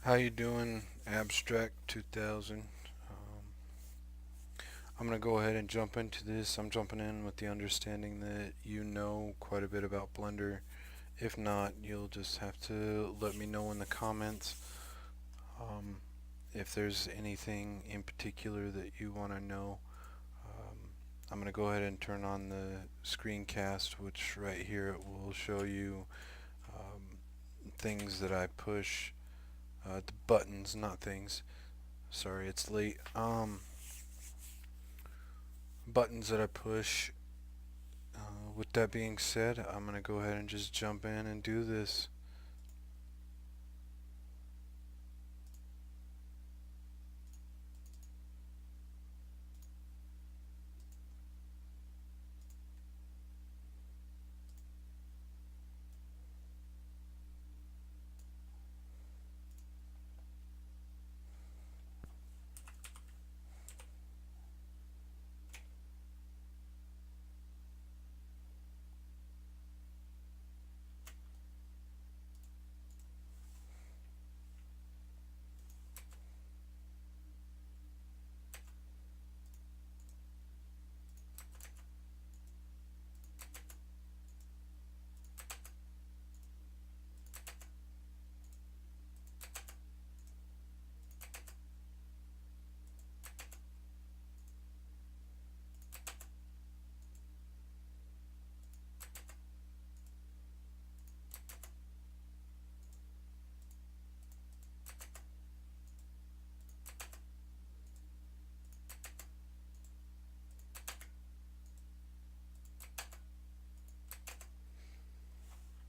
How you doing, Abstract 2000? I'm gonna go ahead and jump into this. I'm jumping in with the understanding that you know quite a bit about Blender. If not, you'll just have to let me know in the comments um, if there's anything in particular that you want to know. Um, I'm gonna go ahead and turn on the screencast, which right here it will show you things that I push. The buttons, not things. Sorry, it's late. Buttons that I push. With that being said, I'm going to go ahead and just jump in and do this.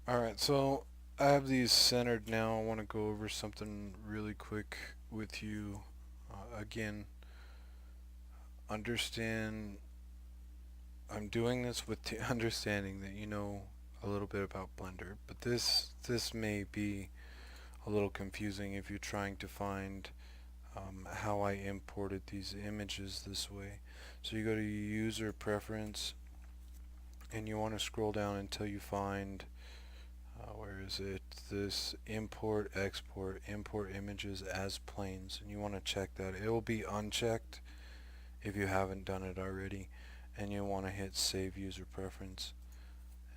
Alright, so I have these centered now. I want to go over something really quick with you. Again, understand I'm doing this with the understanding that you know a little bit about Blender, but this may be a little confusing if you're trying to find how I imported these images this way. So you go to user preference and you want to scroll down until you find where is it, this import images as planes, and you want to check that. It will be unchecked if you haven't done it already, and you want to hit save user preference,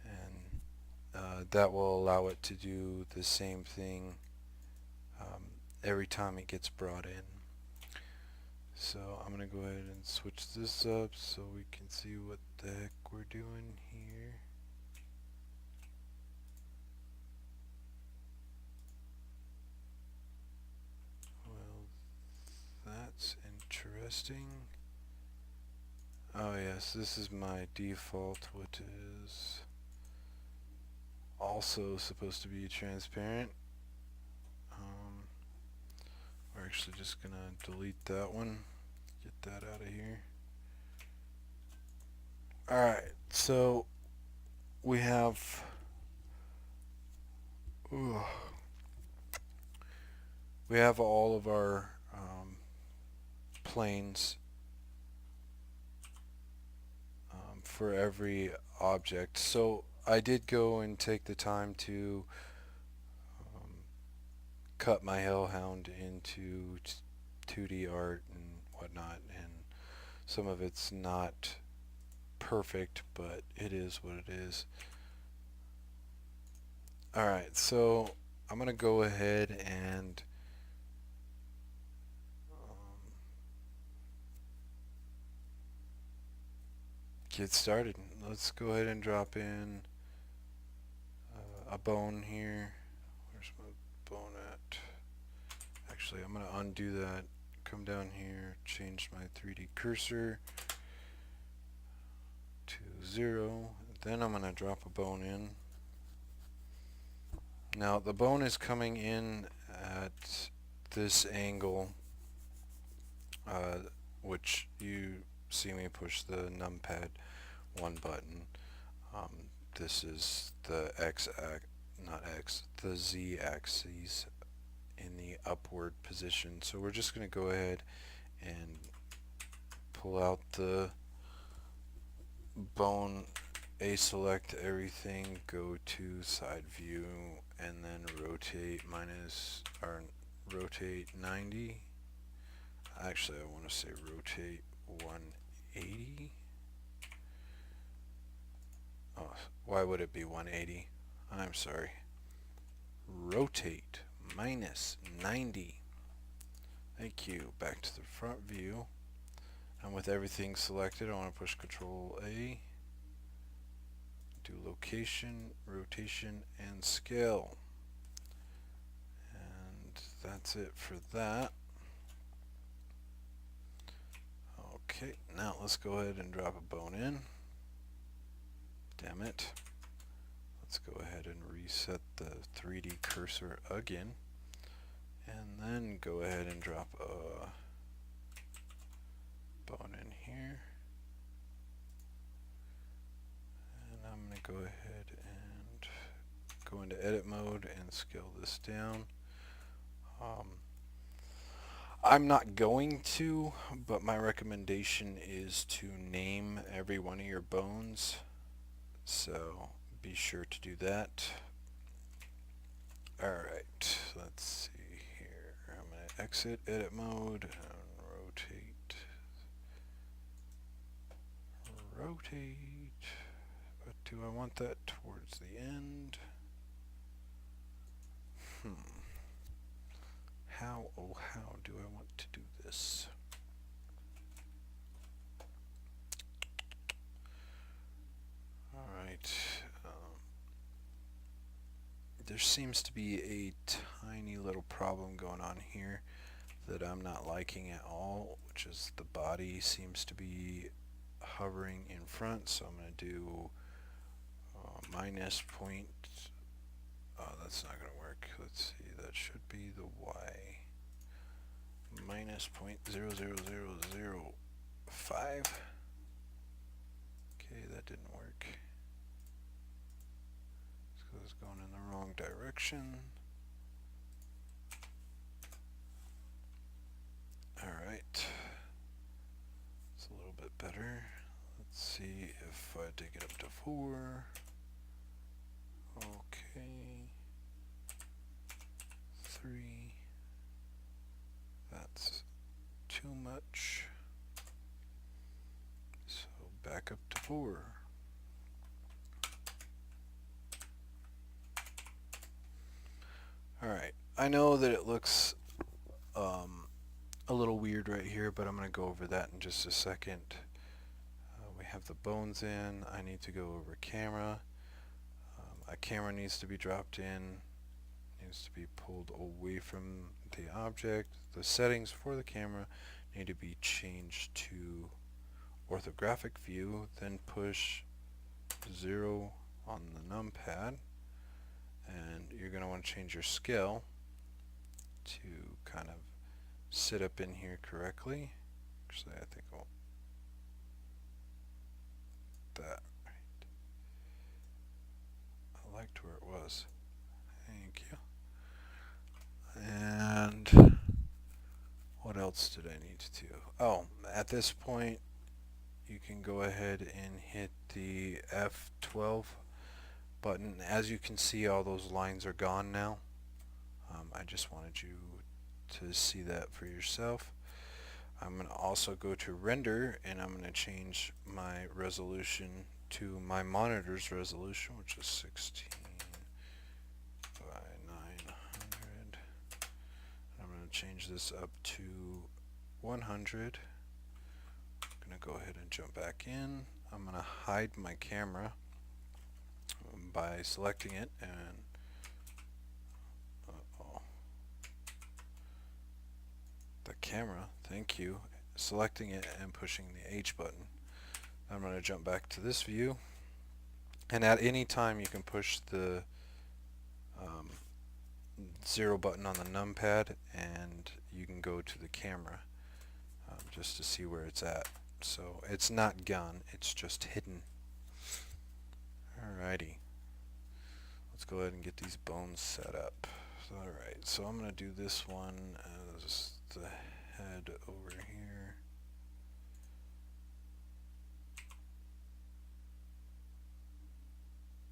and that will allow it to do the same thing um, every time it gets brought in. So I'm going to go ahead and switch this up so we can see what the heck we're doing here. Well, that's interesting. Oh yes, this is my default, which is also supposed to be transparent. Um, we're actually just gonna delete that one, get that out of here. Alright, so we have ooh, we have all of our planes for every object. So I did go and take the time to um, cut my hellhound into 2D art and whatnot, and some of it's not perfect, but it is what it is. Alright, so I'm going to go ahead and get started. Let's go ahead and drop in a bone here. Where's my bone at? Actually, I'm going to undo that. Come down here, change my 3D cursor to 0. Then I'm going to drop a bone in. Now the bone is coming in at this angle, uh, which you see me push the numpad 1 button. This is the the Z axis in the upward position. So we're just going to go ahead and pull out the bone, select everything, go to side view, and then rotate minus or rotate 90. Actually, I want to say rotate 180. Oh, why would it be 180? I'm sorry. Rotate minus 90. Thank you. Back to the front view. And with everything selected, I want to push Control A. Do location, rotation, and scale. And that's it for that. Okay, now let's go ahead and drop a bone in. Damn it. Let's go ahead and reset the 3D cursor again. And then go ahead and drop a bone in here. And I'm going to go ahead and go into edit mode and scale this down. I'm not going to, but my recommendation is to name every one of your bones. So be sure to do that. Alright, let's see here. I'm going to exit edit mode and rotate. But do I want that towards the end? How, oh how do I want to do this? Alright. There seems to be a tiny little problem going on here that I'm not liking at all, which is the body seems to be hovering in front, so I'm going to do minus point. Oh, that's not going to work. Let's see, that should be the Y. Minus 0.00005. Okay, that didn't work. It's because it's going in the wrong direction. Alright. It's a little bit better. Let's see if I take it up to 4. Okay. 3. That's too much. So back up to 4. Alright, I know that it looks a little weird right here, but I'm going to go over that in just a second. We have the bones in. I need to go over camera. A camera needs to be dropped in, needs to be pulled away from the object. The settings for the camera need to be changed to orthographic view, then push 0 on the numpad, and you're going to want to change your scale to kind of sit up in here correctly. Actually, I think I'll that right. I liked where it was. Thank you. And what else did I need to do? Oh, at this point you can go ahead and hit the F12 button. As you can see, all those lines are gone now. I just wanted you to see that for yourself. I'm going to also go to render, and I'm going to change my resolution to my monitor's resolution, which is 16 by 900. I'm going to change this up to 100. I'm going to go ahead and jump back in. I'm going to hide my camera by selecting it and the camera, thank you, selecting it and pushing the H button. I'm going to jump back to this view, and at any time you can push the 0 button on the numpad and you can go to the camera just to see where it's at. So it's not gone, it's just hidden. Alrighty, let's go ahead and get these bones set up. Alright, so I'm going to do this one as the head over here.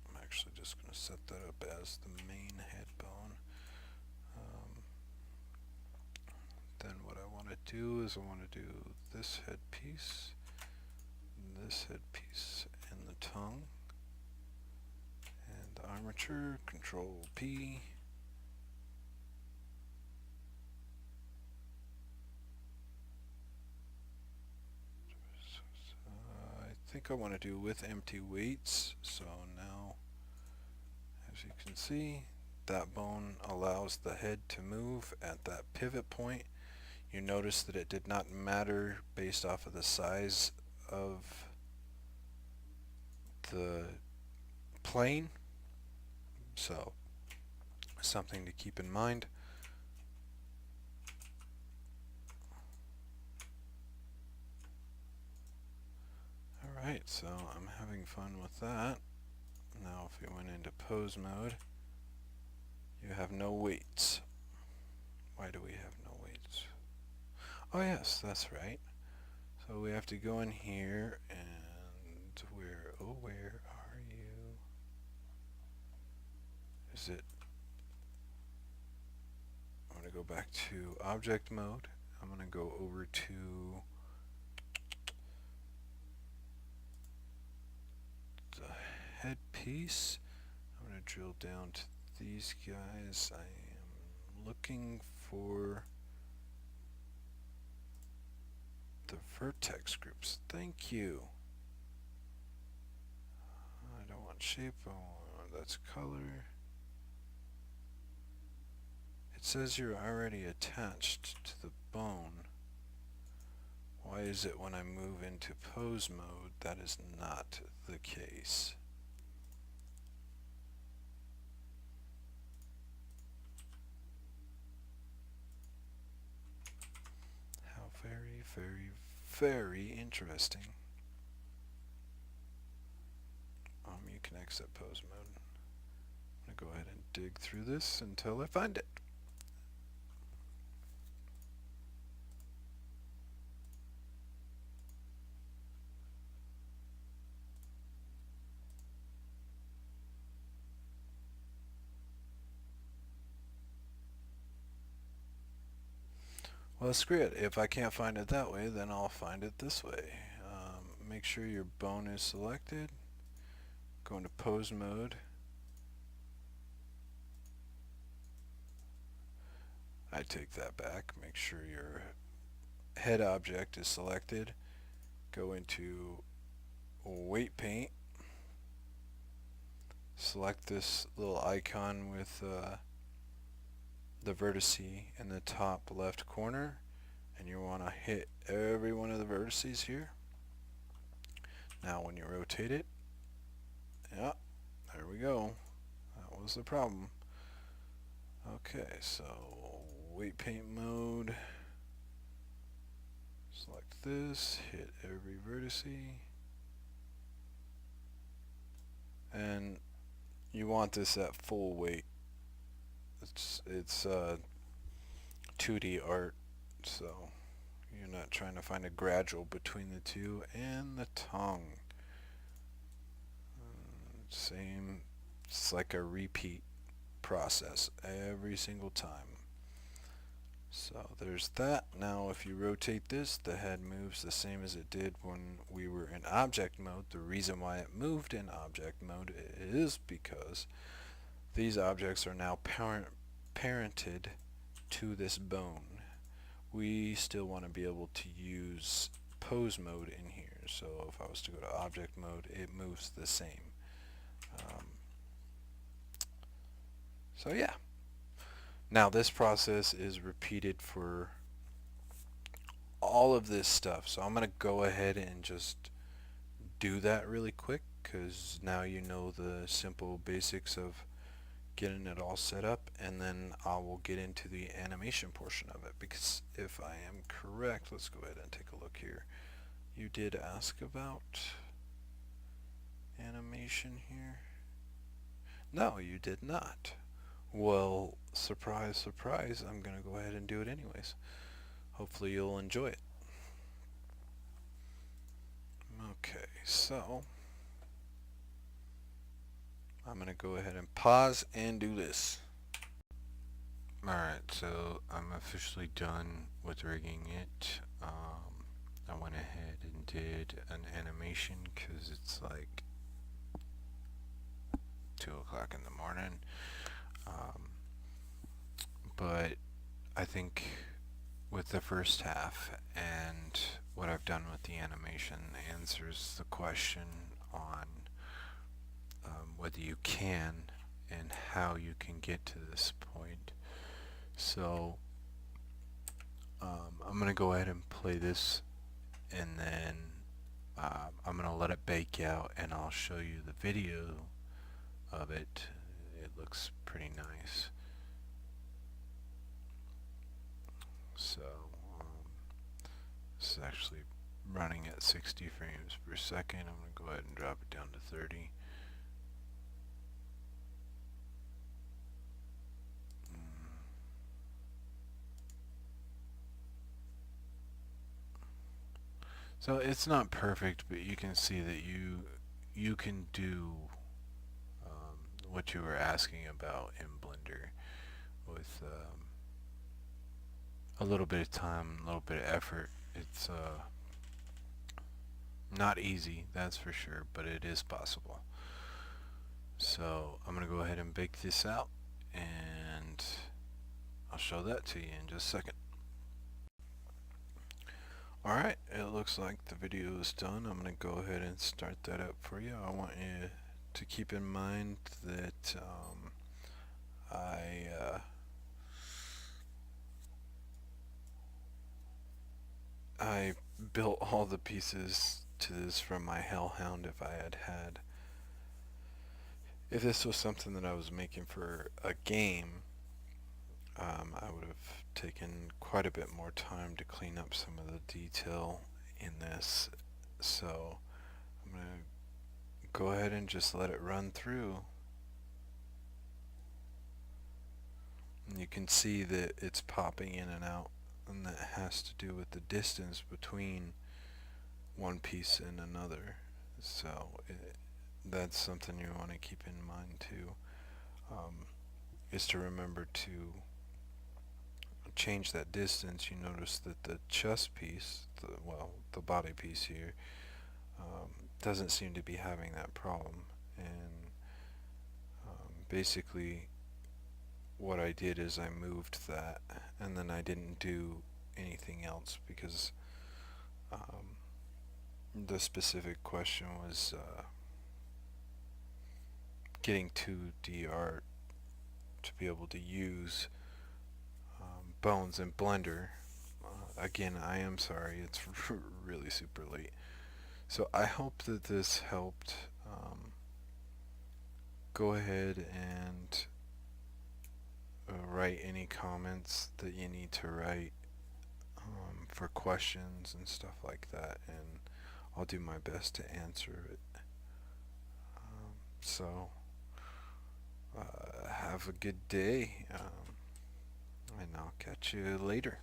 I'm actually just going to set that up as the main head bone. do is I want to do this headpiece, and the tongue, and the armature, Control P. I think I want to do with empty weights, so now, as you can see, that bone allows the head to move at that pivot point. You notice that it did not matter based off of the size of the plane, so something to keep in mind. Alright, so I'm having fun with that. Now if we went into pose mode, you have no weights. Why do we have no weights? Oh yes, that's right. So we have to go in here and where are you? Is it, I'm going to go back to object mode. I'm going to go over to the headpiece. I'm going to drill down to these guys. I am looking for the vertex groups. Thank you. I don't want shape, that's color. It says you're already attached to the bone. Why is it when I move into pose mode that is not the case? How very, very, very interesting. You can exit pose mode. I'm going to go ahead and dig through this until I find it. Well, screw it. If I can't find it that way, then I'll find it this way. Make sure your bone is selected. Go into pose mode. I take that back. Make sure your head object is selected. Go into weight paint. Select this little icon with the vertex in the top left corner, and you want to hit every one of the vertices here. Now when you rotate it, yeah, there we go. That was the problem. Okay, so weight paint mode. Select this, hit every vertex, and you want this at full weight. It's 2D art, so you're not trying to find a gradual between the two. And the tongue, same. It's like a repeat process every single time. So there's that. Now if you rotate this, the head moves the same as it did when we were in object mode. The reason why it moved in object mode is because these objects are now parented to this bone. We still want to be able to use pose mode in here. So if I was to go to object mode, it moves the same. So yeah. Now this process is repeated for all of this stuff. So I'm going to go ahead and just do that really quick, because now you know the simple basics of getting it all set up, and then I will get into the animation portion of it, because if I am correct, let's go ahead and take a look here. You did ask about animation here. No, you did not. Well, surprise, surprise, I'm going to go ahead and do it anyways. Hopefully you'll enjoy it. Okay, so I'm going to go ahead and pause and do this. Alright. Alright, so I'm officially done with rigging it. I went ahead and did an animation because it's like 2 o'clock in the morning. But I think with the first half and what I've done with the animation answers the question on whether you can and how you can get to this point. So I'm going to go ahead and play this, and then I'm going to let it bake out and I'll show you the video of it. It looks pretty nice. So this is actually running at 60 frames per second. I'm going to go ahead and drop it down to 30. So it's not perfect, but you can see that you can do what you were asking about in Blender with a little bit of time, a little bit of effort. It's not easy, that's for sure, but it is possible. So I'm gonna go ahead and bake this out, and I'll show that to you in just a second. Alright, it looks like the video is done. I'm going to go ahead and start that up for you. I want you to keep in mind that I built all the pieces to this from my Hellhound. If this was something that I was making for a game, I would have taken quite a bit more time to clean up some of the detail in this. So I'm going to go ahead and just let it run through. And you can see that it's popping in and out, and that has to do with the distance between one piece and another. So that's something you want to keep in mind too, is to remember to change that distance. You notice that the chest piece, the body piece here, doesn't seem to be having that problem. And basically what I did is I moved that, and then I didn't do anything else because the specific question was getting 2D art to be able to use bones in Blender. Again, I am sorry, it's really super late. So I hope that this helped. Go ahead and write any comments that you need to write for questions and stuff like that, and I'll do my best to answer it. So have a good day, and I'll catch you later.